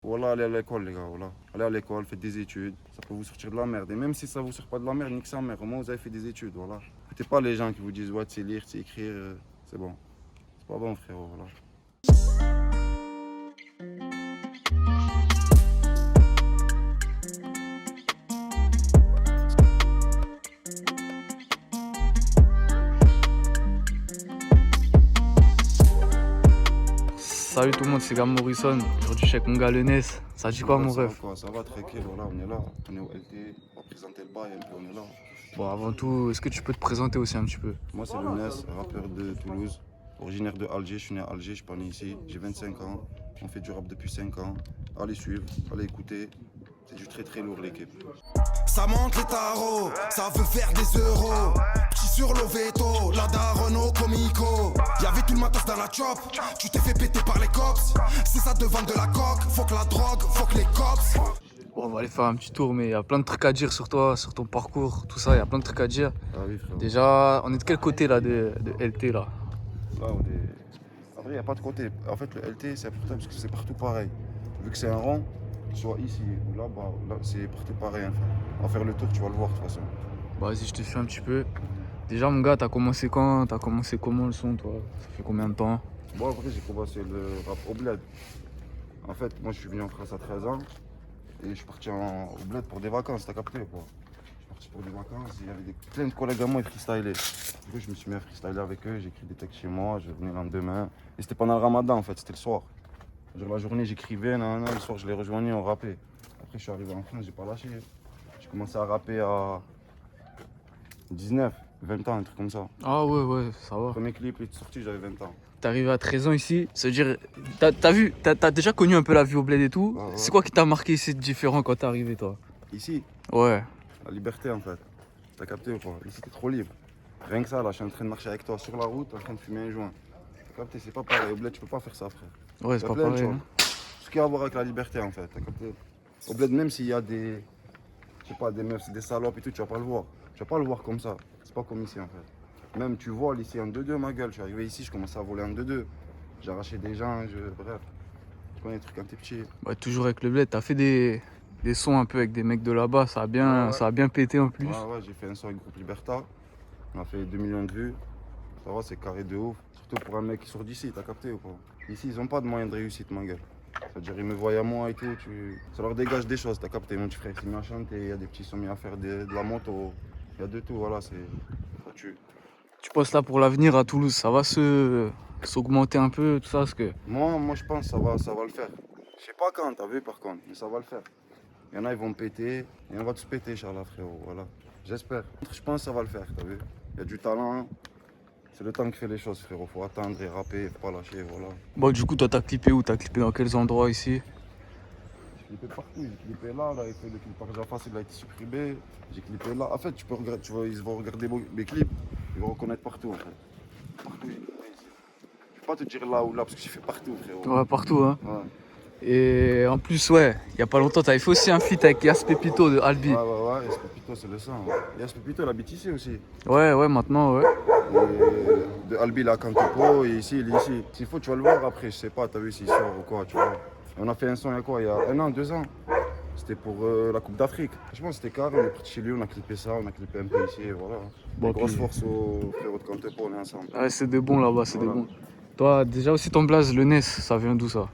Voilà, allez à l'école, les gars, voilà. Allez à l'école, faites des études, ça peut vous sortir de la merde. Et même si ça vous sort pas de la merde, nique sa mère, au moins vous avez fait des études, voilà. Écoutez pas les gens qui vous disent, ouais, tu sais lire, tu sais écrire, c'est bon. C'est pas bon, frérot, voilà. Salut tout le monde, c'est Gab Morrison. Aujourd'hui, je suis avec mon gars le Nes. Ça dit quoi, mon Ça va ref? quoi, ça va, tranquille, voilà, on est là. On est au LT, on va présenter le bail, un peu, on est là. Bon, avant tout, est-ce que tu peux te présenter aussi un petit peu? Moi, c'est le Ness, rappeur de Toulouse, originaire de Alger. Je suis né à Alger, je suis pas né ici. J'ai 25 ans, on fait du rap depuis 5 ans. Allez suivre, allez écouter. C'est du très très lourd, l'équipe. Ça monte les tarots, ça veut faire des euros. Petit sur l'Oveto, la daronne au comico. Y'avait tout le matos dans la chop, tu t'es fait péter par les cops. C'est ça devant de la coque, faut que la drogue, faut que les cops. Bon, on va aller faire un petit tour, mais il y a plein de trucs à dire sur toi, sur ton parcours, tout ça, il y a plein de trucs à dire. Ah oui, frère. Déjà, on est de quel côté là de LT là? Là, on est. En vrai, il n'y a pas de côté. En fait, le LT, c'est important parce que c'est partout pareil. Vu que c'est un rond, soit ici ou là-bas, là, c'est partout pareil. Hein. On va faire le tour, tu vas le voir de toute façon. Bah, vas-y, je te suis un petit peu. Déjà, mon gars, t'as commencé quand? T'as commencé comment le son, toi? Ça fait combien de temps? Bon, après, j'ai commencé le rap au bled. En fait, moi, je suis venu en France à 13 ans et je suis parti au bled pour des vacances, t'as capté quoi. Je suis parti pour des vacances et il y avait plein de collègues à moi qui freestylaient. Du coup, je me suis mis à freestyler avec eux, j'ai écrit des textes chez moi, je revenais le lendemain. Et c'était pendant le ramadan en fait, c'était le soir. Genre, la journée, j'écrivais, le soir, je les rejoignais, on rappait. Après, je suis arrivé en France, j'ai pas lâché. J'ai commencé à rapper à 19, 20 ans, un truc comme ça. Ah ouais, ça va. Le premier clip il est sorti, j'avais 20 ans. T'es arrivé à 13 ans ici, ça veut dire, t'as déjà connu un peu la vie au bled et tout. Ouais. C'est quoi qui t'a marqué ici de différent quand t'es arrivé, toi? Ici, Ouais. la liberté en fait. T'as capté ou pas? Ici, t'es trop libre. Rien que ça, là, je suis en train de marcher avec toi sur la route, en train de fumer un joint. T'as capté? C'est pas pareil. Au bled, tu peux pas faire ça, frère. Ouais, c'est Y a pas plein de pareil. choses. Hein. Tout ce qui a à voir avec la liberté, en fait. T'as capté? Au bled, même s'il y a des. Je sais pas, des meufs, des salopes et tout, tu vas pas le voir. Tu vas pas le voir comme ça. C'est pas comme ici, en fait. Même tu voles ici en 2-2, ma gueule. Je suis arrivé ici, je commençais à voler en 2-2. J'ai arraché des gens, bref. Tu connais les trucs quand t'es petit. Ouais, toujours avec le bled, t'as fait des sons un peu avec des mecs de là-bas, Ouais. ça a bien pété en plus. Ouais, j'ai fait un son avec Groupe Liberta. On a fait 2 millions de vues. Ça va, c'est carré de ouf. Surtout pour un mec qui sort d'ici, t'as capté ou pas? Ici, ils ont pas de moyen de réussite, ma gueule. C'est-à-dire, ils me voient à moi et tout. Ça leur dégage des choses, t'as capté? Mon petit frère, il s'est mis à chanter, il y a des petits sons mis à faire de la moto. Il y a de tout, voilà, c'est. Ça tue. Tu penses là pour l'avenir à Toulouse, ça va s'augmenter un peu, tout ça, parce que. Moi, je pense que ça va le faire. Je sais pas quand, t'as vu, par contre, mais ça va le faire. Il y en a, ils vont me péter, et on va tous péter, Inch'Allah, frérot, voilà. J'espère. Je pense que ça va le faire, t'as vu? Il y a du talent. C'est le temps qui fait les choses, frérot. Faut attendre et rapper, faut pas lâcher, voilà. Bon, du coup, toi, t'as clippé où? T'as clippé dans quels endroits ici? J'ai clippé partout, j'ai clippé là, il fait le clip par Jaffa, il a été supprimé. J'ai clippé là. En fait, tu peux regarder, ils vont regarder mes clips, ils vont reconnaître partout, en fait. Partout, j'ai clippé ici. Je vais pas te dire là ou là, parce que j'ai fait partout, frérot. Ouais, partout, hein. Ouais. Et en plus, ouais, il y a pas longtemps, t'avais fait aussi un feat avec Yas Pepito de Albi. Ouais, Yas Pepito, c'est le sang. Yas Pepito, il habite ici aussi. Ouais, maintenant, ouais. Et de Albi, il est à Cantopo, et ici, il est ici. S'il faut, tu vas le voir après, je sais pas, t'as vu s'il sort ou quoi, tu vois. Et on a fait un son il y a quoi, il y a 1 an, 2 ans. C'était pour la Coupe d'Afrique. Franchement, c'était carré, on est parti chez lui, on a clippé ça, on a clippé un peu ici, et voilà. Bon, Grosse puis- force aux frérots de Cantopo, on est ensemble. Ouais, c'est des bons là-bas, c'est Voilà. des bons. Toi, déjà aussi ton blaze, le Nes, ça vient d'où ça?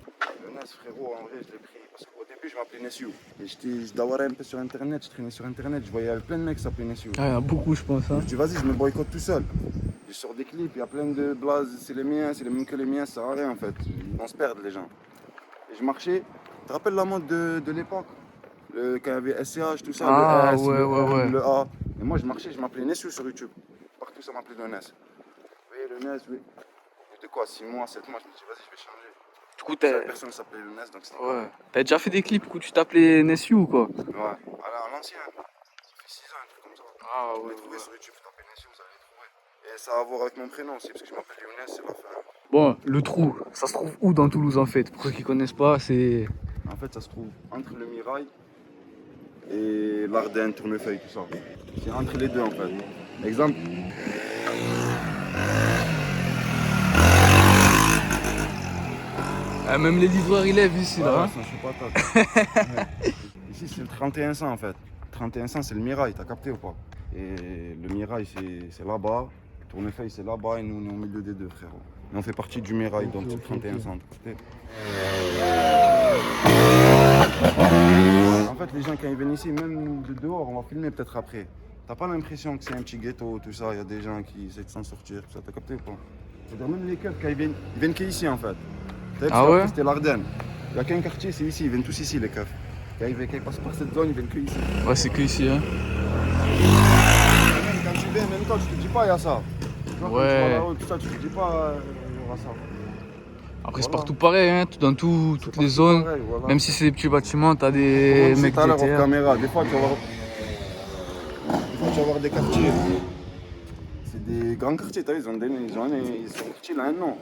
Le Nes, frérot, en vrai, je l'ai pris parce qu'au début, je m'appelais Nessiou. Et je dawarais un peu sur Internet, je traînais sur Internet, je voyais plein de mecs qui s'appelaient Nessiou. Ah, il y en a beaucoup, je pense. Hein. Je dis, vas-y, je me boycotte tout seul. Je sors des clips, il y a plein de blazes, c'est les mêmes que les miens, ça sert à rien en fait. On se perd les gens. Et je marchais, tu te rappelles la mode de l'époque? Quand il y avait SCH, tout ça, Ah, le S, ouais, le ouais, M, ouais. le A. Et moi, je marchais, je m'appelais Nessiou sur YouTube. Partout, ça m'appelait le Nes. Oui, le Nes, oui. J'étais quoi, 6 mois, 7 mois, je me dis, vas-y, je vais changer. Du coup, Personne s'appelait le Nes, donc c'était ouais. T'as déjà fait des clips où tu t'appelais Nessiou ou quoi? Ouais, à l'ancien. Ça fait 6 ans, un truc comme ça. Ah, Vous les trouvez sur YouTube, vous tapez Nessiou, vous allez les trouver. Et ça a à voir avec mon prénom aussi, parce que je m'appelle Younes, c'est la fin. Bon, le trou, ça se trouve où dans Toulouse en fait? Pour ceux qui connaissent pas, c'est. En fait, ça se trouve entre le Mirail et l'Ardenne, Tournefeuille, tout ça. C'est entre les deux, en fait. Exemple. Ah, même les livreurs ils lèvent ici là. Ouais, Hein. ça, je suis patate. Ouais. Ici, c'est le 3100 en fait. 3100, c'est le Mirail, t'as capté ou pas? Et le Mirail, c'est là-bas. Tournefeuille, c'est là-bas et nous, on est au milieu des deux, frérot. Et on fait partie du Mirail, donc c'est le 3100, t'as capté? En fait, les gens, quand ils viennent ici, même de dehors, on va filmer peut-être après. T'as pas l'impression que c'est un petit ghetto, tout ça, il y a des gens qui essaient de s'en sortir, tout ça, t'as capté ou pas? C'est-à-dire même les keufs, quand ils viennent qu'ici en fait. T'as vu, Ah ouais? c'était l'Ardenne. Il n'y a qu'un quartier, c'est ici, ils viennent tous ici les keufs. Quand ils passent par cette zone, ils viennent que ici. Ouais, c'est que ici. Hein. Même quand tu viens, même toi, tu te dis pas, il y a ça. Tu vois, quand Ouais. tu vas là-haut, tout ça, tu te dis pas, il y aura ça. Après, c'est Voilà. partout pareil, hein, dans toutes C'est les partout zones. pareil, voilà. Même si c'est des petits bâtiments, t'as des Comme mecs tout à l'heure, hors DTR. caméra, des fois, tu vas voir des quartiers. C'est des grands quartiers, t'as vu, ils sont quartiers là, un nom.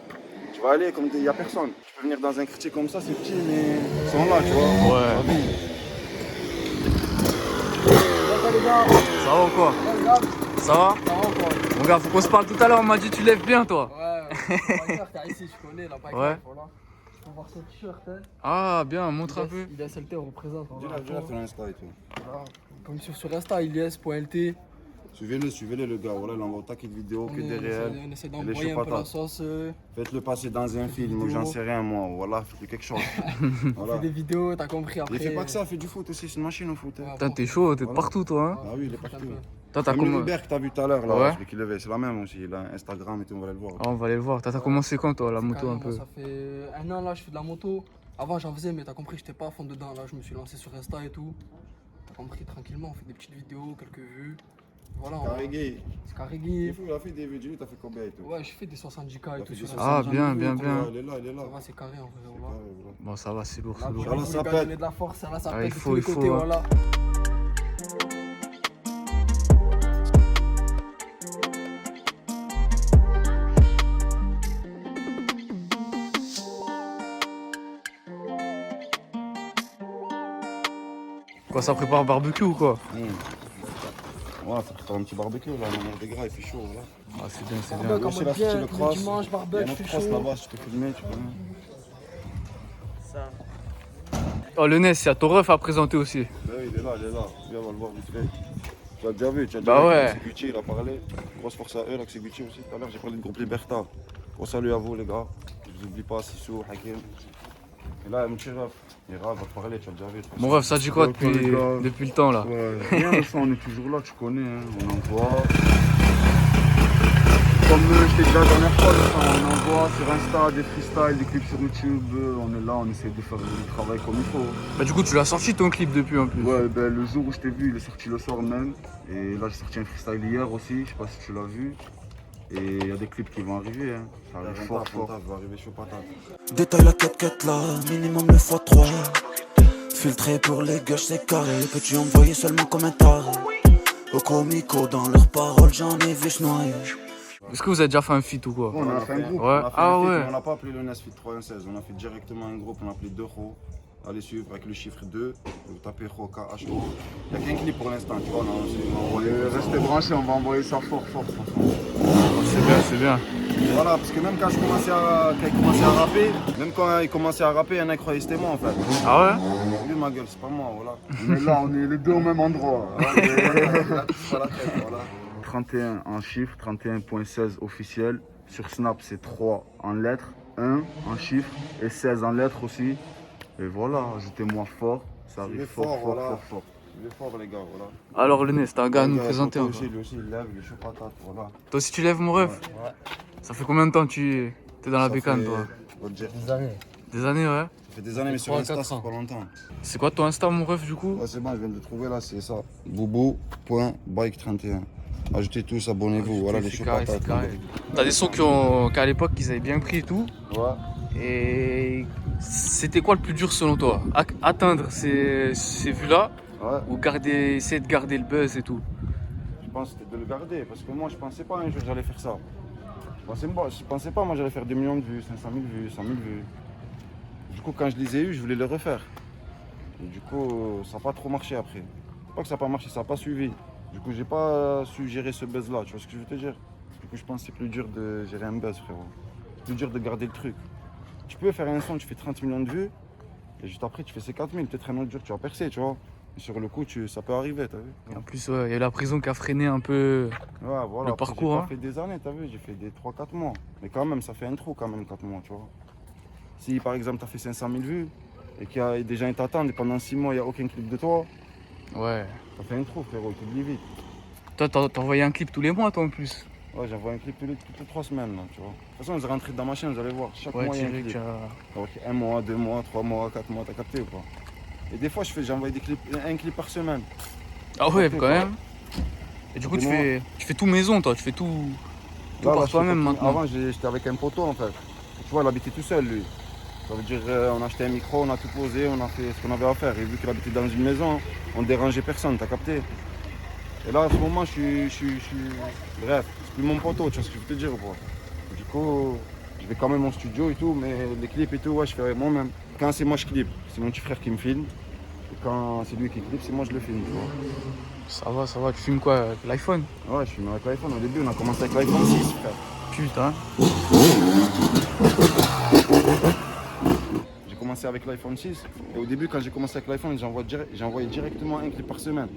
Tu vas aller comme il n'y a personne. Tu peux venir dans un quartier comme ça, c'est petit, mais ils sont là, tu vois. Ouais. Ça vit. Ça va ou quoi? Ça va? Mon gars, faut qu'on se parle tout à l'heure, on m'a dit tu lèves bien toi. Ouais, t'as ici, je connais, la bike, Ouais. voilà. Tu peux voir son t-shirt, hein. Ah bien, montre un peu. Il SLT représente. Voilà. Dis-la sur Insta et tout. Voilà. Comme sur Insta, ilyes.lt. Suivez-le le gars, voilà, il envoie autant de vidéos que des réels. On essaie Et d'envoyer les un peu la patates. sauce. Faites-le passer dans un film ou j'en sais rien moi, voilà, faites quelque chose. Voilà. Fais des vidéos, t'as compris après. Il fait pas que ça, fait du foot aussi, c'est une machine au foot. Hein. Ouais, Putain, t'es chaud, t'es de Voilà. partout toi. Hein. Ah oui, il est partout. Toi, t'as Comme le comment... Hubert que t'as vu tout à l'heure, là, Ouais. celui qui levait, c'est la même aussi, il a Instagram et tout, on va aller le voir. Ah, on va aller le voir. T'as commencé quand toi, la moto un Carrément, peu? Ça fait un an là, je fais de la moto. Avant, j'en faisais, mais t'as compris, j'étais pas à fond dedans. Là, je me suis lancé sur Insta et tout. T'as compris, tranquillement, on fait des petites vidéos, quelques vues. Voilà, Carrégé. c'est Il carré. faut, il a fait des vidéos, t'as fait combien et tout? Ouais, je fais des 70K Il et a tout fait sur des Insta. Ah, 60 bien, vidéos, bien, tout, bien. ouais, il est là. Ça va, c'est carré en vrai, C'est voilà. carré, voilà. Bon, ça va, c'est lourd, Là, c'est lourd. Voilà, vous, ça les gars, pète. donner de la force, là, ça Ah, pète il de faut, tous les il faut, côtés, hein. voilà. Quoi, ça prépare barbecue ou quoi? Ouais, ça prépare un petit barbecue là, on a des gras, il fait chaud là. Ah, c'est bien, c'est bien. Barbecue, Là, en c'est mode la bien, sortie le le cross. dimanche, Il y a barbecue, notre fait cross chaud. là-bas, si tu peux filmer, tu peux. Oh, le NES, il y a ton ref à présenter aussi. Bah oui, il est là. Viens, on va le voir vite fait. Tu l'as déjà vu, Bah vu ouais. que c'est Gucci, il a parlé. Grosse force à eux, là, que c'est Gucci aussi. Tout à l'heure, j'ai parlé de groupe Liberta. Gros salut à vous, les gars. Je vous oublie pas, Sissou, Hakim. Et là, mon petit ref, il va te parler, tu as déjà vu. Mon ref, ça dit quoi Ouais, les gars. depuis le temps là? Ouais, rien, ça, on est toujours là, tu connais, hein. On envoie. Comme je t'ai dit la dernière fois, on envoie sur Insta des freestyles, des clips sur YouTube. On est là, on essaie de faire le travail comme il faut. Bah, du coup, tu l'as sorti ton clip depuis en plus. Ouais, ben, le jour où je t'ai vu, il est sorti le soir même. Et là, j'ai sorti un freestyle hier aussi, je sais pas si tu l'as vu. Et il y a des clips qui vont arriver, hein. Ça arrive fort. Va arriver chaud patate. Détaille la quête là, minimum le x3. Filtré pour les gauches, c'est carré. Peux-tu envoyer seulement comme un taré? Au comico, dans leurs paroles, j'en ai vu se noyer. Est-ce que vous avez déjà fait un feat ou quoi? On a fait un groupe, Ouais. on a fait Ah un feat, ouais. mais on n'a pas appelé le Nesfit 316, on a fait directement un groupe, on a appelé 2Ro. Allez suivre avec le chiffre 2, vous tapez Ro, K-H-O. Il n'y a qu'un clip pour l'instant, tu vois, on envoie restez branchés, on va envoyer ça fort. C'est bien. Voilà, parce que même quand il commençait à rapper, même quand il commençait à rapper, il y en a qui croyaient que c'était moi en fait. Ah ouais? Lui ma gueule, c'est pas moi, voilà. On est là, on est les deux au même endroit. Voilà. 31 en chiffres, 31.16 officiel. Sur Snap, c'est 3 en lettres, 1 en chiffres et 16 en lettres aussi. Et voilà, ajoutez-moi fort. Ça arrive fort. Il est fort, les gars, voilà. Alors, le NES, t'as un gars à nous Le gars, présenter Tonto encore. aussi, lui aussi, il lève, il est chaud patate, voilà. Toi aussi, tu lèves mon ref? Ouais. Ça fait combien de temps que tu es dans la bécane, toi? On va te dire, Des années. Des années, ouais. ça fait des années, mais sur 3 à Insta, 4 c'est ans. pas longtemps. C'est quoi ton Insta, mon ref, du coup? Ouais, c'est bon, je viens de le trouver là, c'est ça. boubou.bike31. Ajoutez tous, abonnez-vous, voilà les C'est choux carré, patates. c'est carré. T'as des sons qu'à l'époque, ils avaient bien pris et tout. Ouais. Et c'était quoi le plus dur selon toi? Atteindre ces vues-là Ouais, ou essayer de garder le buzz et tout? je pense que c'était de le garder parce que moi je pensais pas un jour que j'allais faire ça. Je pensais pas moi j'allais faire des millions de vues, 500 000 vues, 100 000 vues. Du coup quand je les ai eu, je voulais les refaire. Et du coup ça n'a pas trop marché après. C'est pas que ça n'a pas marché, ça n'a pas suivi. Du coup j'ai pas su gérer ce buzz là, tu vois ce que je veux te dire? Du coup je pense que c'est plus dur de gérer un buzz frérot. C'est plus dur de garder le truc. tu peux faire un son, tu fais 30 millions de vues, et juste après, tu fais ces 4000. Peut-être un autre jour, tu vas percer, tu vois. Et sur le coup, ça peut arriver, t'as vu. Et en plus, ouais, il y a la prison qui a freiné un peu. Ouais, voilà. Le Après, parcours, j'ai hein. pas fait des années, t'as vu, j'ai fait des 3-4 mois. Mais quand même, ça fait un trou quand même, 4 mois, tu vois. Si par exemple, t'as fait 500 000 vues, et qu'il y a des gens qui t'attendent, et pendant 6 mois, il n'y a aucun clip de toi, Ouais. ça fait un trou, frérot, tu oublies vite. Toi, t'envoyais un clip tous les mois, toi, en plus. Ouais, j'envoie un clip toutes les 3 semaines, là, tu vois. De toute façon, vous rentrez dans ma chaîne, vous allez voir. Chaque Ouais, mois, il y a un Thierry, clip. tu as... Donc, 1 mois, 2 mois, 3 mois, 4 mois, t'as capté ou pas? Et des fois, j'envoie des clips, un clip par semaine. Ah ouais, Capté, quand quoi. même. Et du coup, Dis-moi. tu fais tout maison, toi. Tu fais tout Là, par je fais toi-même tout- maintenant. Avant, j'étais avec un poteau, en fait. Tu vois, il habitait tout seul, lui. Ça veut dire, on a acheté un micro, on a tout posé, on a fait ce qu'on avait à faire. Et vu qu'il habitait dans une maison, on ne dérangeait personne, t'as capté? Et là, à ce moment, je suis... Bref, c'est plus mon poteau, tu vois ce que je veux te dire ou pas? Du coup, je vais quand même au studio et tout, mais les clips et tout, ouais, je fais moi-même. Quand c'est moi, je clip. C'est mon petit frère qui me filme. Et quand c'est lui qui clip, c'est moi, je le filme, tu vois. Ça va, ça va. Tu filmes quoi avec l'iPhone? Ouais, je filme avec l'iPhone. Au début, on a commencé avec l'iPhone 6, frère. Putain. J'ai commencé avec l'iPhone 6 et au début quand j'ai commencé avec l'iPhone j'envoyais directement un clip par semaine.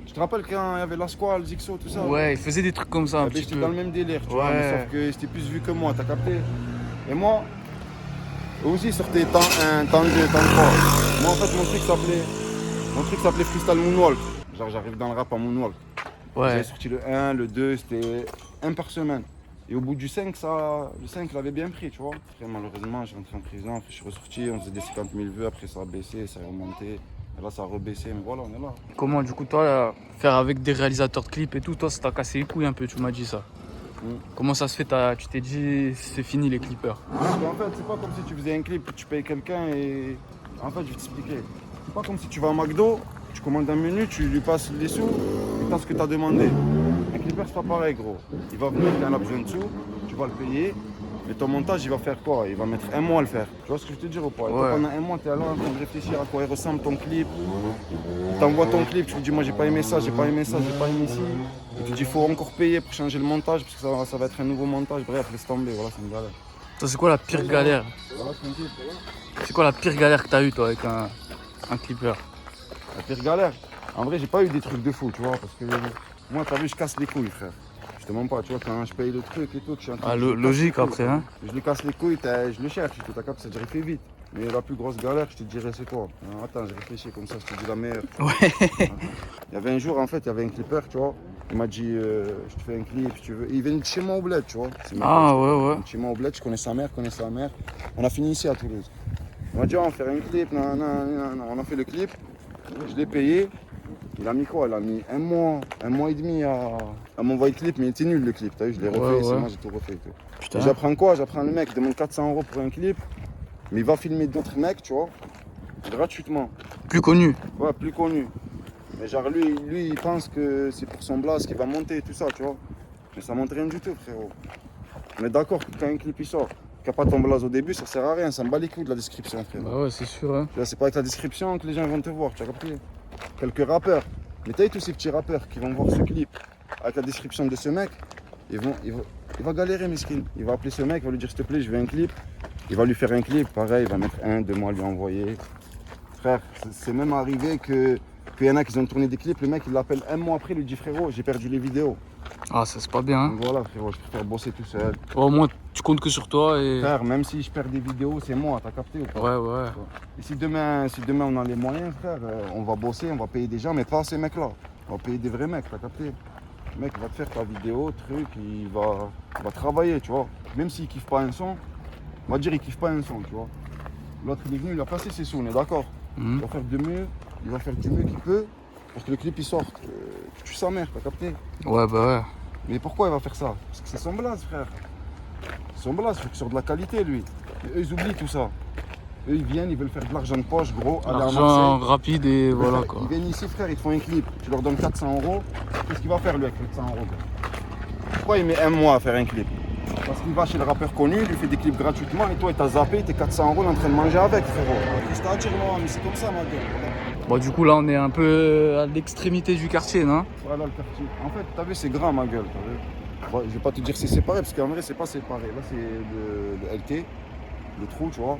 Tu te rappelles quand il y avait la Squall, Zixo, tout ça? Ouais, il faisait des trucs comme ça un Eh ben, petit j'étais peu. dans le même délire, tu vois, mais Ouais. sauf que c'était plus vu que moi, t'as capté? Et moi, eux aussi sortaient temps 1, temps 2, temps 3. Moi en fait mon truc s'appelait Freestyle Moonwalk. Genre j'arrive dans le rap en Moonwalk. Ouais. J'avais sorti le 1, le 2, c'était un par semaine. Et au bout du 5, le 5 l'avait bien pris, tu vois. Après, malheureusement, je suis rentré en prison, après je suis ressorti, on faisait des 50 000 vues, après ça a baissé, ça a remonté. Et là, ça a rebaissé, mais voilà, on est là. Comment, du coup, toi, faire avec des réalisateurs de clips et tout, toi, ça t'a cassé les couilles un peu, tu m'as dit ça. Comment ça se fait, tu t'es dit, c'est fini les clippers? Parce qu'en fait, c'est pas comme si tu faisais un clip, tu payes quelqu'un et... En fait, je vais t'expliquer. C'est pas comme si tu vas à McDo, tu commandes un menu, tu lui passes les sous et t'as ce que t'as demandé. Un clipper, c'est pas pareil, gros. Il va venir, il a besoin de sous, tu vas le payer. Mais ton montage, il va faire quoi? Il va mettre un mois à le faire. Tu vois ce que je te dis ou pas? Et toi, Ouais. pendant un mois, tu es là en train de réfléchir à quoi il ressemble ton clip. Tu envoies ton clip, tu lui dis moi j'ai pas aimé ça, j'ai pas aimé ça, j'ai pas aimé ci. Et tu dis il faut encore payer pour changer le montage parce que ça va être un nouveau montage. Bref, laisse tomber, voilà, c'est une galère. Toi, c'est quoi la pire galère? Voilà, tranquille. C'est quoi la pire galère que t'as eu, toi, avec un clipper? La pire galère. En vrai, j'ai pas eu des trucs de fou, tu vois, parce que moi, t'as vu, je casse les couilles, frère. Je te mens pas, tu vois, quand je paye le truc et tout, je suis en train Ah, je lui casse logique les couilles, après, hein. Je lui casse les couilles, je le cherche, t'as capté, c'est-à-dire il fait vite. Mais la plus grosse galère, je te dirais, c'est quoi? Attends, je réfléchis comme ça, je te dis la meilleure. Ouais. Il y avait un jour, en fait, il y avait un clipper, tu vois. Il m'a dit, je te fais un clip si tu veux. Et il vient de chez moi au bled, tu vois. C'est mes Ah, potes. ouais, Il ouais. vient de chez moi au bled, je connais sa mère, On a fini ici à Toulouse. Il m'a dit, on va faire un clip, non, non, non, non. On a fait le clip, je l'ai payé. Il a mis quoi? Il a mis un mois et demi à m'envoyer le clip, mais il était nul le clip, t'as vu, je l'ai refait, Ouais, c'est ouais. moi j'ai tout refait et tout. Putain. Et j'apprends quoi? J'apprends le mec demande 400 € pour un clip, mais il va filmer d'autres mecs, tu vois, gratuitement. Plus connu. Ouais, plus connu. Mais genre lui il pense que c'est pour son blast qu'il va monter et tout ça, tu vois. Mais ça monte rien du tout, frérot. On est d'accord que quand un clip il sort, qu'il n'y a pas ton blast au début, ça sert à rien, ça me bat les couilles de la description, frérot. Bah ouais, c'est sûr, hein. Tu vois, c'est pas avec la description que les gens vont te voir, tu as compris? Quelques rappeurs. Mais t'as vu tous ces petits rappeurs qui vont voir ce clip avec la description de ce mec, il va galérer, mesquine. Il va appeler ce mec, il va lui dire s'il te plaît, je veux un clip. Il va lui faire un clip, pareil, il va mettre 1-2 mois à lui envoyer. Frère, c'est même arrivé qu'il y en a qui ont tourné des clips, le mec il l'appelle un mois après, il lui dit frérot, j'ai perdu les vidéos. Ah, ça, c'est pas bien, hein. Donc voilà, frérot, je préfère bosser tout seul. Au moins, tu comptes que sur toi et. Frère, même si je perds des vidéos, c'est moi, t'as capté ou pas? Ouais, ouais. Et si demain on a les moyens, frère, on va bosser, on va payer des gens, mais pas ces mecs-là. On va payer des vrais mecs, t'as capté? Le mec va te faire ta vidéo, truc, il va travailler, tu vois. Même s'il kiffe pas un son, on va dire il kiffe pas un son, tu vois. L'autre il est venu, il a passé ses sons, on est d'accord. Mhm. Il va faire du mieux qu'il peut pour que le clip il sorte. Que tu sa mère, t'as capté? Ouais, bah ouais. Mais pourquoi il va faire ça? Parce que c'est son blaze, frère. C'est son blaze, il faut qu'il sorte de la qualité, lui. Et eux, ils oublient tout ça. Eux, ils viennent, ils veulent faire de l'argent de poche, gros, aller à Argent Marseille. rapide et voilà, Ils quoi. viennent ici, frère, ils te font un clip. Tu leur donnes 400 €. Qu'est-ce qu'il va faire, lui, avec 400 €? Pourquoi il met un mois à faire un clip? Parce qu'il va chez le rappeur connu, il lui fait des clips gratuitement, et toi, il t'a zappé, t'es 400 € en train de manger avec, frérot. Qu'est-ce que t'as à dire, moi? Mais c'est comme ça, ma gueule. Bon, du coup, là, on est un peu à l'extrémité du quartier, non? Voilà le quartier. En fait, t'as vu, c'est grand, ma gueule, t'as vu? Bon, je vais pas te dire c'est séparé, parce qu'en vrai, c'est pas séparé. Là, c'est le LT. le trou, tu vois.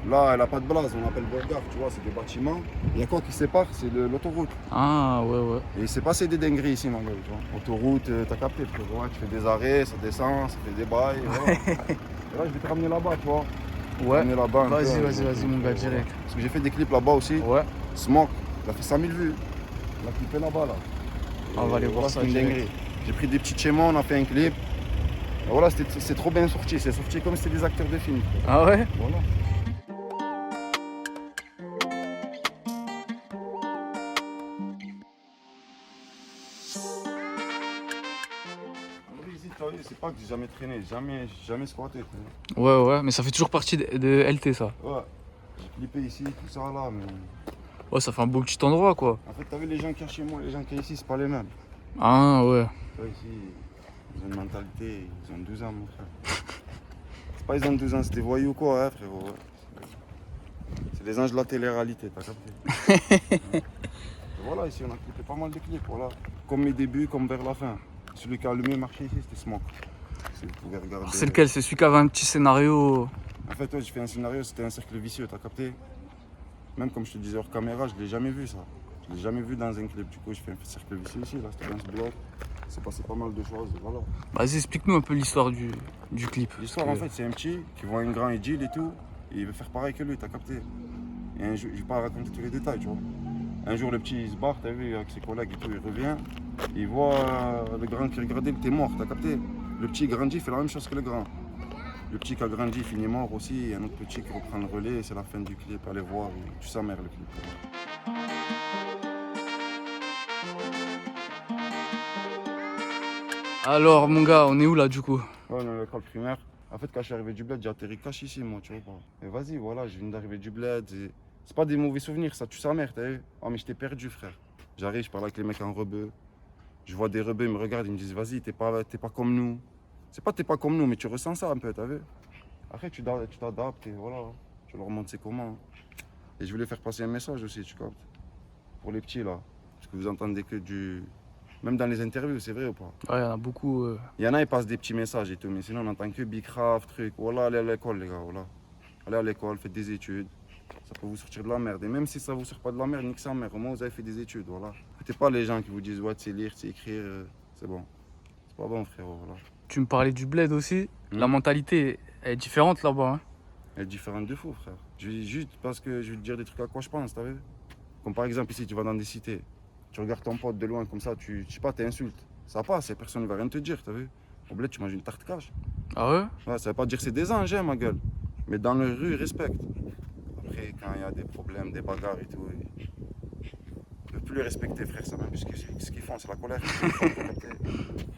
Là, elle a pas de blase, on appelle Burgard, tu vois, c'est des bâtiments. Il y a quoi qui sépare? C'est l'autoroute. Ah, ouais, ouais. Et il s'est passé des dingueries ici, ma gueule, tu vois. Autoroute, t'as capté, frérot, hein, tu fais des arrêts, ça descend, ça fait des bails, voilà. Et là, je vais te ramener là-bas, tu vois. Ouais. Ramener là-bas un peu, Vas-y, mon gars, direct. Parce que j'ai fait des clips là-bas aussi. Ouais. Smoke, il a fait 100 000 vues. Il a clippé là-bas, là. On va aller voir ça c'est une direct. dinguerie. J'ai pris des petits schémas, on a fait un clip. Et voilà, c'est trop bien sorti. C'est sorti comme si c'était des acteurs de film. Ah ouais? Voilà. Ici, c'est pas que j'ai jamais traîné, jamais squatté. Ouais, mais ça fait toujours partie de LT, ça. Ouais, j'ai clippé ici, tout ça là, mais Ouais, ça fait un beau petit endroit, quoi. en fait, t'as vu les gens qui sont chez moi, les gens qui sont ici, c'est pas les mêmes. Ah, ouais. Tu vois, ici, ils ont une mentalité, ils ont 12 ans, mon frère. C'est pas ils ont 12 ans, c'est des voyous quoi, hein, frérot. Ouais. C'est les anges de la télé-réalité, t'as capté. Ouais. Et voilà, ici, on a clippé pas mal de clips, voilà. Comme mes débuts, comme vers la fin. Celui qui a le mieux marché ici, c'était Smoke. Si vous pouvez regarder. C'est lequel? C'est celui qui avait un petit scénario. En fait, ouais, j'ai fait un scénario, c'était un cercle vicieux, t'as capté? Même comme je te disais hors caméra, je l'ai jamais vu ça. Je l'ai jamais vu dans un clip. Du coup, je fais un cercle vicieux ici, là, c'était dans ce bloc. C'est passé pas mal de choses, voilà. Vas-y, explique-nous un peu l'histoire du clip. L'histoire, en fait, c'est un petit qui voit un grand et deal et tout, et il veut faire pareil que lui, t'as capté? Et un jour, je vais pas raconter tous les détails, tu vois. Un jour, le petit, il se barre, t'as vu, avec ses collègues et tout, il revient, et il voit le grand qui regardait, il était mort, t'as capté? Le petit grandit, il fait la même chose que le grand. Le petit qui a grandi finit mort aussi, et un autre petit qui reprend le relais, et c'est la fin du clip, allez voir, tu sa mère le clip. Alors, mon gars, on est où là, du coup? Ouais, on est à l'école primaire. En fait, quand je suis arrivé du bled, j'ai atterri cash ici, moi, tu vois pas. Et vas-y, voilà, je viens d'arriver du bled. C'est pas des mauvais souvenirs, ça tue sa mère, t'as vu? Oh, mais je t'ai perdu, frère. J'arrive, je parle avec les mecs en rebeu. Je vois des rebeux, ils me regardent, ils me disent, vas-y, t'es pas comme nous. C'est pas t'es pas comme nous, mais tu ressens ça un peu, t'as vu? Après, tu t'adaptes et voilà, tu leur montres c'est comment. Et je voulais faire passer un message aussi, tu captes? Pour les petits, là. Parce que vous entendez que du. Même dans les interviews, c'est vrai ou pas? Ouais, il y en a beaucoup. Il y en a, ils passent des petits messages et tout, mais sinon on entend que Bicraft, truc. Voilà, allez à l'école, les gars, voilà. Allez à l'école, faites des études. Ça peut vous sortir de la merde. Et même si ça vous sort pas de la merde, nique sa mère. Au moins, vous avez fait des études, voilà. Écoutez pas les gens qui vous disent, ouais, tu sais lire, tu sais écrire, c'est bon. C'est pas bon, frérot, voilà. Tu me parlais du bled aussi. La mentalité est différente là-bas. Hein. Elle est différente de fou, frère. Juste parce que je vais te dire des trucs à quoi je pense, t'as vu? Comme par exemple, ici, tu vas dans des cités. Tu regardes ton pote de loin comme ça, je sais pas, t'insultes. Ça passe, personne ne va rien te dire, t'as vu? Au bled, tu manges une tarte cache. Ah ouais? Ouais, ça veut pas dire que c'est des anges, hein, ma gueule. Mais dans les rues, ils respectent. Après, quand il y a des problèmes, des bagarres et tout, ils ne peuvent plus les respecter, frère. Ça, même, puisque ce qu'ils font, c'est la colère.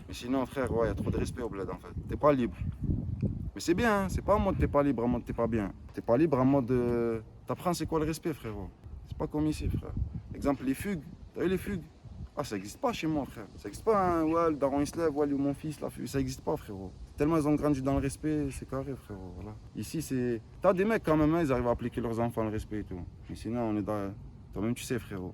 Mais sinon, frère, ouais, il y a trop de respect au bled, en fait. T'es pas libre. Mais c'est bien, hein, c'est pas en mode t'es pas libre, en mode t'es pas bien. T'es pas libre en mode. T'apprends c'est quoi le respect, frérot. C'est pas comme ici, frère. Exemple, les fugues. T'as vu les fugues? Ah, ça existe pas chez moi, frère. Ça existe pas, hein. Ouais, le daron il se lève, ouais, lui, mon fils, la fugue. Ça existe pas, frérot. Tellement ils ont grandi dans le respect, c'est carré, frérot. Voilà. Ici, c'est. T'as des mecs quand même, hein, ils arrivent à appliquer leurs enfants le respect et tout. Mais sinon, on est dans. Toi-même, tu sais, frérot.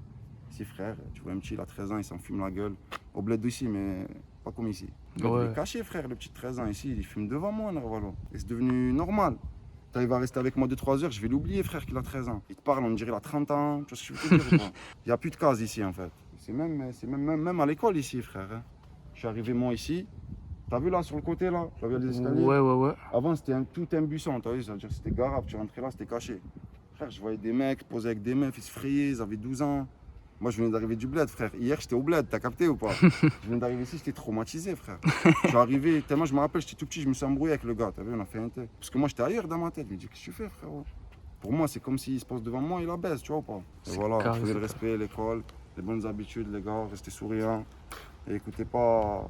Ici, frère, tu vois un petit, il a 13 ans, il s'en fume la gueule. Au bled ici, mais pas comme ici. Il est caché, frère, le petit de 13 ans ici, il fume devant moi, Narvalo. Et c'est devenu normal. Il va rester avec moi 2-3 heures, je vais l'oublier, frère, qu'il a 13 ans. Il te parle, on dirait qu'il a 30 ans. Tu vois ce que je veux te dire ou pas? Il n'y a plus de cases ici, en fait. C'est même à l'école ici, frère. Hein. Je suis arrivé, moi, ici. T'as vu là, sur le côté, là? T'as vu les escaliers? Ouais. Avant, c'était tout un buisson, t'as vu? C'est-à-dire c'était garable. Tu rentrais là, c'était caché. Frère, je voyais des mecs poser avec des meufs, ils se frayaient, ils avaient 12 ans. Moi, je venais d'arriver du bled, frère. Hier, j'étais au bled, t'as capté ou pas? Je viens d'arriver ici, j'étais traumatisé, frère. Je suis arrivé, tellement je me rappelle, j'étais tout petit, je me suis embrouillé avec le gars, t'as vu, on a fait un thé. Parce que moi, j'étais ailleurs dans ma tête. Je me dis, qu'est-ce que tu fais, frérot? Pour moi, c'est comme s'il se passe devant moi, il la baisse, tu vois ou pas? Et voilà, je faisais le respect, l'école, les bonnes habitudes, les gars, restez souriants. Et écoutez pas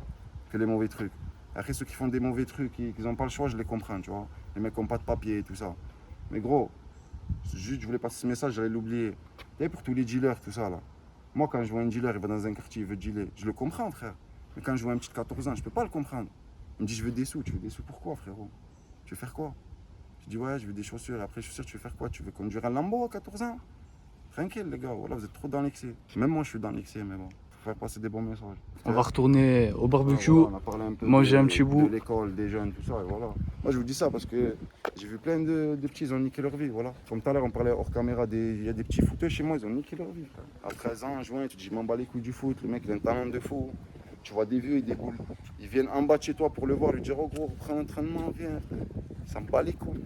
que les mauvais trucs. Après, ceux qui font des mauvais trucs, ils n'ont pas le choix, je les comprends, tu vois. Les mecs qui n'ont pas de papier et tout ça. Mais gros, juste, je voulais passer ce message, j'allais l'oublier. Et pour tous les dealers, tout ça, là. Moi, quand je vois un dealer, il va dans un quartier, il veut dealer, je le comprends, frère. Mais quand je vois un petit de 14 ans, je peux pas le comprendre. Il me dit, je veux des sous. Tu veux des sous pourquoi, frérot? Tu veux faire quoi? Je dis, ouais, je veux des chaussures. Après, chaussures, tu veux faire quoi? Tu veux conduire un Lambo à 14 ans? Tranquille, les gars, voilà, vous êtes trop dans l'excès. Même moi, je suis dans l'excès, mais bon. faire passer des bons messages. On va retourner au barbecue. Voilà, on a parlé un peu manger un petit bout. de l'école, des jeunes, tout ça, et voilà. Moi, je vous dis ça parce que j'ai vu plein de petits, ils ont niqué leur vie, voilà. Comme tout à l'heure, on parlait hors caméra, il y a des petits footeux chez moi, ils ont niqué leur vie. Frère. À 13 ans, en juin, tu te dis, je m'en bats les couilles du foot, le mec, il a un talent de fou. Tu vois des vieux, ils déboulent. Ils viennent en bas de chez toi pour le voir, lui dire, oh gros, reprends l'entraînement, viens. Ça me bat les couilles.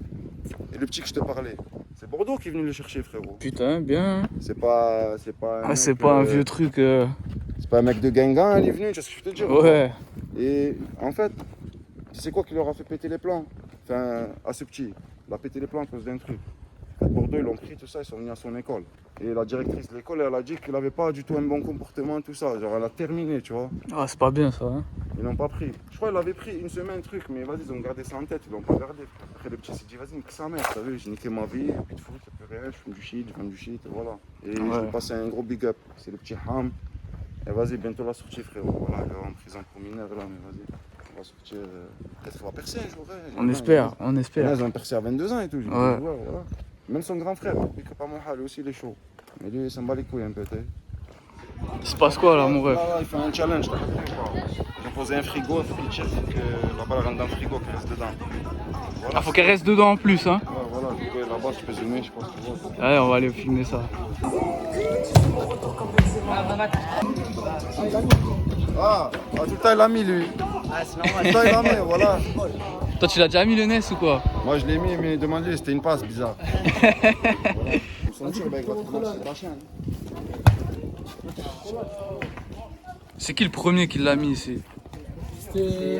Et le petit que je te parlais, c'est Bordeaux qui est venu le chercher, frérot. Putain, bien. C'est pas Ah, c'est pas un vieux truc. C'est pas un mec de Guingamp, il est venu, tu sais ce que je veux te dire. Ouais. Et en fait, tu sais quoi qui leur a fait péter les plans? Enfin, à ce petit, il a pété les plans à cause d'un truc. À Bordeaux, ils l'ont pris, tout ça, ils sont venus à son école. Et la directrice de l'école, elle a dit qu'il avait pas du tout un bon comportement, tout ça. Genre, elle a terminé, tu vois. Ah, c'est pas bien ça. Hein. Ils l'ont pas pris. Je crois qu'il avait pris une semaine, truc, mais vas-y, ils ont gardé ça en tête, ils l'ont pas gardé. Après, le petit s'est dit, vas-y, nique sa mère, t'as vu, j'ai niqué ma vie, et puis de foot, ça fait rien, je fume du shit, je vends du shit, et voilà. Et je lui passe un gros big up, c'est le petit Ham. Et vas-y, bientôt la sortie, frérot. Voilà, là, en prison pour mineur, là, mais vas-y. On va sortir. Peut-être qu'il va percer un jour. On espère, on espère. Ils ont percé à 22 ans et tout. Ouais. Voilà. Même son grand frère, il n'est pas mon lui aussi, il est chaud. Mais lui, il s'en bat les couilles un peu, tu sais. Il se passe quoi là, mon ref? Là, il fait un challenge, t'as compris ou pas? Ils ont posé un frigo, il faut qu'il check que la balle rentre dans le frigo, qu'elle reste dedans. Voilà. Ah, faut qu'elle reste dedans en plus, hein? Ouais, voilà, du coup, là-bas, tu peux zoomer, je pense que tu vois. Allez, on va aller filmer ça. Ah, tout le temps, il l'a mis, lui. Ah, c'est Tout le temps, il l'a mis, voilà. Toi, tu l'as déjà mis le NES ou quoi? Moi, je l'ai mis, mais demande-lui, c'était une passe bizarre. Voilà. Son tir, avec votre couleur, c'est la chaîne. C'est qui le premier qui l'a mis ici? C'est lui.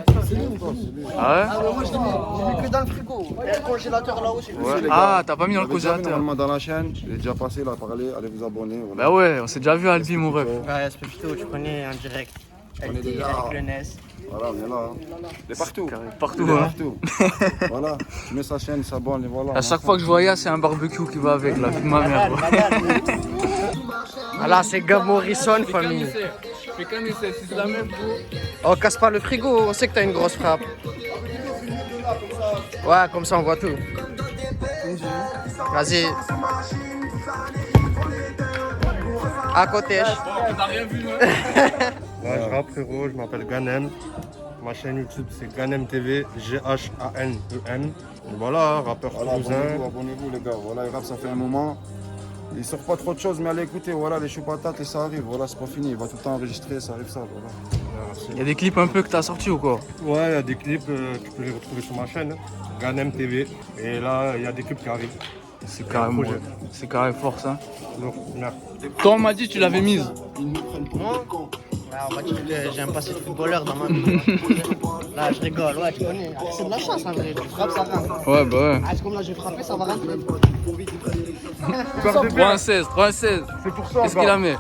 Ah Ah, ouais, moi je l'ai mis que dans le frigo. Il y a le congélateur là-haut, c'est Ouais, les Ah, gars, t'as pas mis dans le vous avez déjà vu congélateur? normalement dans la chaîne, je l'ai déjà passé, là, parler, allez vous abonner. Voilà. Bah ouais, on s'est déjà vu à Albi, mon ref. Ouais, Spefito, tu connais en direct. connais LT déjà. avec le NES. Voilà, on est là. Hein. Il est partout. Partout, Il est hein. partout. Voilà, tu mets sa chaîne, il s'abonne, et voilà. À chaque fois que je voyais, c'est un barbecue qui va avec la vie de ma mère. quoi. Ah là, c'est Gab Morrison, famille. Fais qu'un essai, si c'est la même. Oh, casse pas le frigo, on sait que t'as une grosse frappe. Ouais, comme ça on voit tout. Vas-y. À côté. T'as rien vu, hein? Ouais, je rappe frérot, je m'appelle Ganem. Ma chaîne YouTube c'est Ganem TV, G-H-A-N-E-M. Et voilà, rappeur Voilà, toulousain. abonnez-vous les gars. Voilà, il rappe, ça fait un moment. Il sort pas trop de choses, mais allez écouter, voilà, les choux patates et ça arrive. Voilà, c'est pas fini. Il va tout le temps enregistrer, ça arrive ça. Voilà. Il y a des clips un peu que t'as sortis ou quoi? Ouais, il y a des clips, tu peux les retrouver sur ma chaîne, Ganem TV. Et là, il y a des clips qui arrivent. C'est carrément, c'est carré force, hein. Donc, merde. Toi, on m'a dit que tu l'avais mise. Moi on va dire que j'ai un passé de footballeur dans ma vie. Là, je rigole, ouais, tu connais. C'est de la chance en vrai, tu frappes, ça rentre. Ouais, bah ouais. Ah, c'est comme là, j'ai frappé, ça va rentrer. 3-16, 3-16. C'est pour ça, Qu'est-ce qu'il a mis?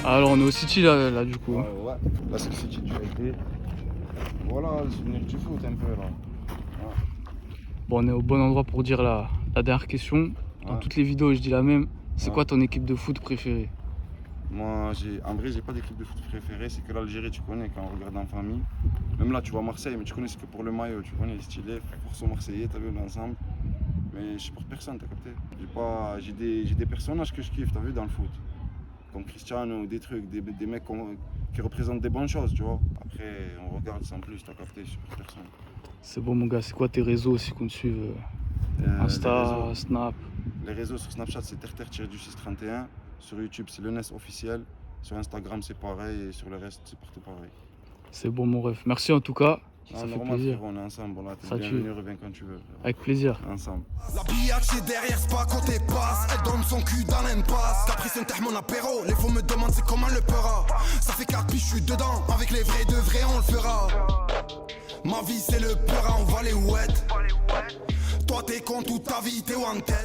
Alors on est au City là du coup. Ouais. Là, c'est le City du FD. Voilà, le souvenir du foot un peu là. Bon, on est au bon endroit pour dire la dernière question. Dans Ouais. toutes les vidéos, je dis la même. C'est Ouais. quoi ton équipe de foot préférée? Moi, en vrai, j'ai pas d'équipe de foot préférée. C'est que l'Algérie, tu connais, quand on regarde en famille. Même là, tu vois Marseille, mais tu connais, c'est que pour le maillot. Tu connais, il est stylé. Force marseillais, t'as vu, on est ensemble. Mais je supporte personne, t'as capté. J'ai des personnages que je kiffe, t'as vu, dans le foot. Comme Cristiano, des trucs, des mecs qui représentent des bonnes choses, tu vois. Après, on regarde sans plus, t'as capté, je supporte personne. C'est bon mon gars, c'est quoi tes réseaux aussi qu'on te suive? Insta, Snap. Les réseaux sur Snapchat, c'est terre-du-631. Sur YouTube, c'est le NES officiel. Sur Instagram, c'est pareil. Et sur le reste, c'est partout pareil. C'est bon mon ref. Merci en tout cas. Ça Non, fait normal, plaisir. frérot, on est ensemble. Voilà, t'es Ça tue. bienvenu, reviens quand tu veux. Avec plaisir. Ensemble. La biatch est derrière, c'est pas côté passe. Elle donne son cul dans l'impasse. T'as pris son mon apéro. Les faux me demandent c'est comment le pera. Ça fait 4 piges, je suis dedans. Avec les vrais de vrais, on le fera. Ma vie, c'est le peur, on va les ouettes. Toi, t'es con toute ta vie, t'es en tête.